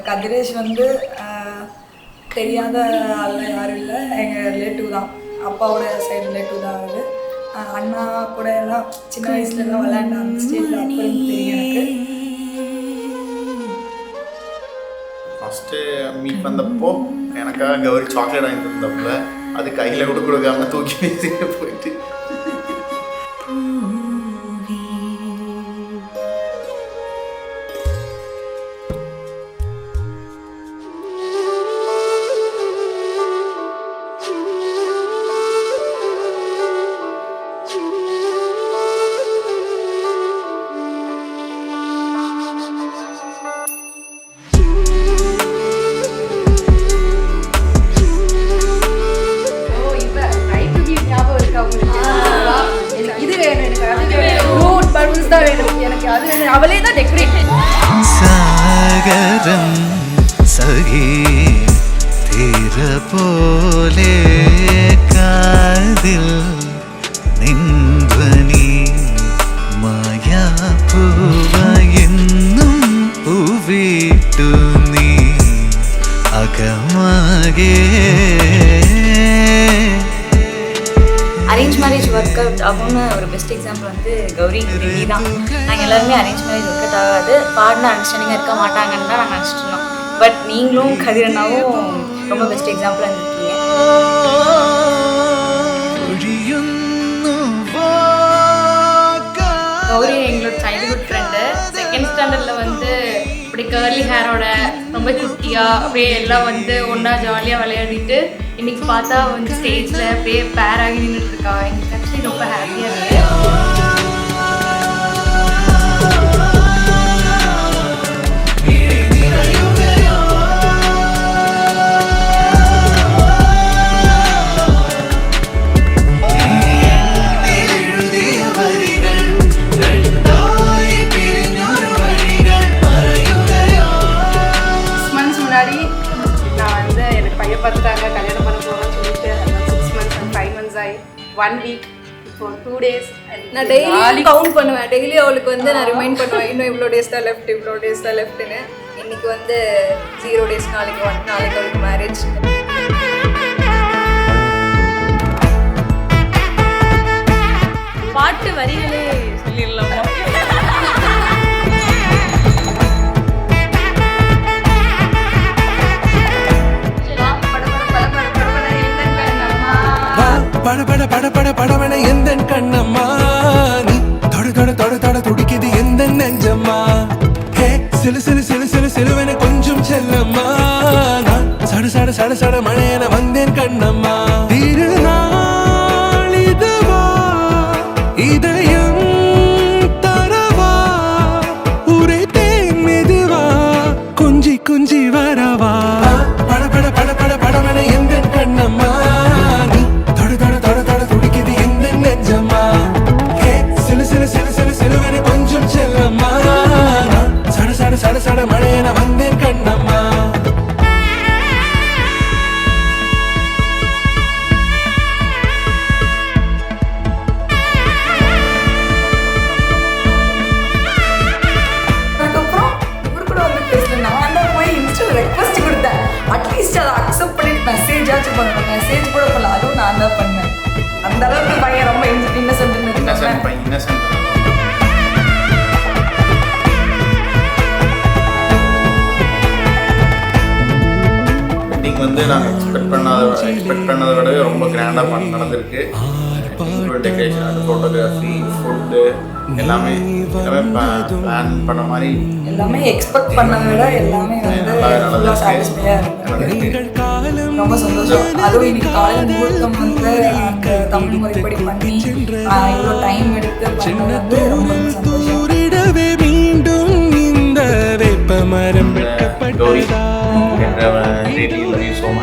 கதிரேஷ் வந்து தெரியாத ஆள் யாரும் இல்லை, எங்கள் ரிலேட்டிவ் தான், அப்பாவோட சைடு ரிலேட்டிவ் தான் அது. அண்ணா கூட எல்லாம் சின்ன வயசுலலாம் விளையாண்ட அந்த ஸ்டேஜில் அப்போ தெரியும் எனக்கு. ஃபஸ்ட்டு மீட் வந்தப்போ எனக்காக கௌரி சாக்லேட் வாங்கி தந்தப்போ அது கையில் கூட கொடுக்காம தூக்கி வீசிட்டு போயிட்டு அவளே தான் டெக்கரேட் சாகரம் சகி தீர போலே காதில் நின்றனி மாயா பூவ என்னும் பூவிட்டு நீ அகமாகே. அரேஞ்ச் மேரேஜ் ஒர்க் அவுட் ஆகும்னு ஒரு பெஸ்ட் எக்ஸாம்பிள் வந்து கௌரி ரெட்டி தான். நாங்கள் எல்லாருமே அரேஞ்ச் மேரேஜ் ஒர்க் அவுட் ஆகாது, பார்ட்னர் அண்டர்ஸ்டாண்டிங்காக இருக்க மாட்டாங்கன்னு தான் நாங்கள் நினச்சிட்டு இருந்தோம். பட் நீங்களும் கதிரண்ணாவும் ரொம்ப பெஸ்ட் எக்ஸாம்பிளாக இருந்திருக்கீங்க. கௌரி எங்களோட சைல்ட்ஹுட் ஃப்ரெண்டு. செகண்ட் ஸ்டாண்டர்டில் வந்து இப்படி கர்லி ஹேரோட ரொம்ப குட்டியாக அப்படியே எல்லாம் வந்து ஒன்றா ஜாலியாக விளையாடிட்டு இன்னைக்கு பார்த்தா வந்து ஸ்டேஜில் அப்படியே பேர் ஆகி நின்றுட்டு இருக்கா. எங்களுக்கு ஆக்சுவலி ரொம்ப ஹாப்பியாக இருக்குது. பார்த்துட்டாங்க, கல்யாணம் பண்ண போகிறோம்னு சொல்லிட்டு 6 months and 5 months ஆகி 1 week இப்போ 2 days. நான் டெய்லி கவுண்ட் பண்ணுவேன், டெய்லி அவளுக்கு வந்து நான் ரிமைண்ட் பண்ணுவேன், இன்னும் இவ்வளோ டேஸ் தான் லெஃப்ட், இவ்வளோ டேஸ் தான் லெஃப்ட்டுன்னு. இன்னைக்கு வந்து 0 days, நாளைக்கு அவளுக்கு மேரேஜ். பாட்டு வரிகளே சொல்லிடலாமா? பட பட பட பட படவன எந்தன் கண்ணம்மா, நீ தொட தொட தொட தொட துடிக்குது எந்த நெஞ்சம்மா. ஹே சிலு சிலு சிலு சிலு சிலுவன கொஞ்சம் செல்லம்மா, நான் சட சட சட சட மழையன வந்தேன் கண்ணம்மா. திருநாள் இதுவா இதயம் தரவா உரைத்தேன் மெதுவா குஞ்சி குஞ்சி வரவா. பட பட பட பட படவன எந்தன் கண்ணம்மா, சட சட மழையன வந்தேன் கண்ணம்மா. அதுக்கப்புறம் இவர் கூட வந்து பேசல, நான் தான் போய் இன்ஸ்டாவில் ரெக்வஸ்ட் கொடுத்தேன். அட்லீஸ்ட் அதை அக்செப்ட் பண்ணிட்டு மெசேஜாச்சும் பண்ணணும். மெசேஜ் கூட பண்ணல, அதுவும் நான் தான் பண்ணேன். அந்த அளவுக்கு பையன் ரொம்ப இன்னசென்ட். வந்து நாங்கள் எக்ஸ்பெக்ட் பண்ணதை விடவே ரொம்ப கிராண்டாக நடந்திருக்கு. டெக்கரேஷன், ஃபோட்டோகிராஃபி, ஃபுட்டு எல்லாமே பிளான் பண்ண மாதிரி எல்லாமே எக்ஸ்பெக்ட் பண்ணதை விட எல்லாமே வந்து சாட்டிஸ்ஃபையாக இருக்கு. ரொம்ப சந்தோஷம். அதுவும் இன்னைக்கு காலையில் முகூர்த்தம் வந்து அந்த தமிழ் முறைப்படி பண்ணி இவ்வளோ டைம் எடுத்து பண்ணது வந்து ரொம்ப சந்தோஷம். Gowri, so much.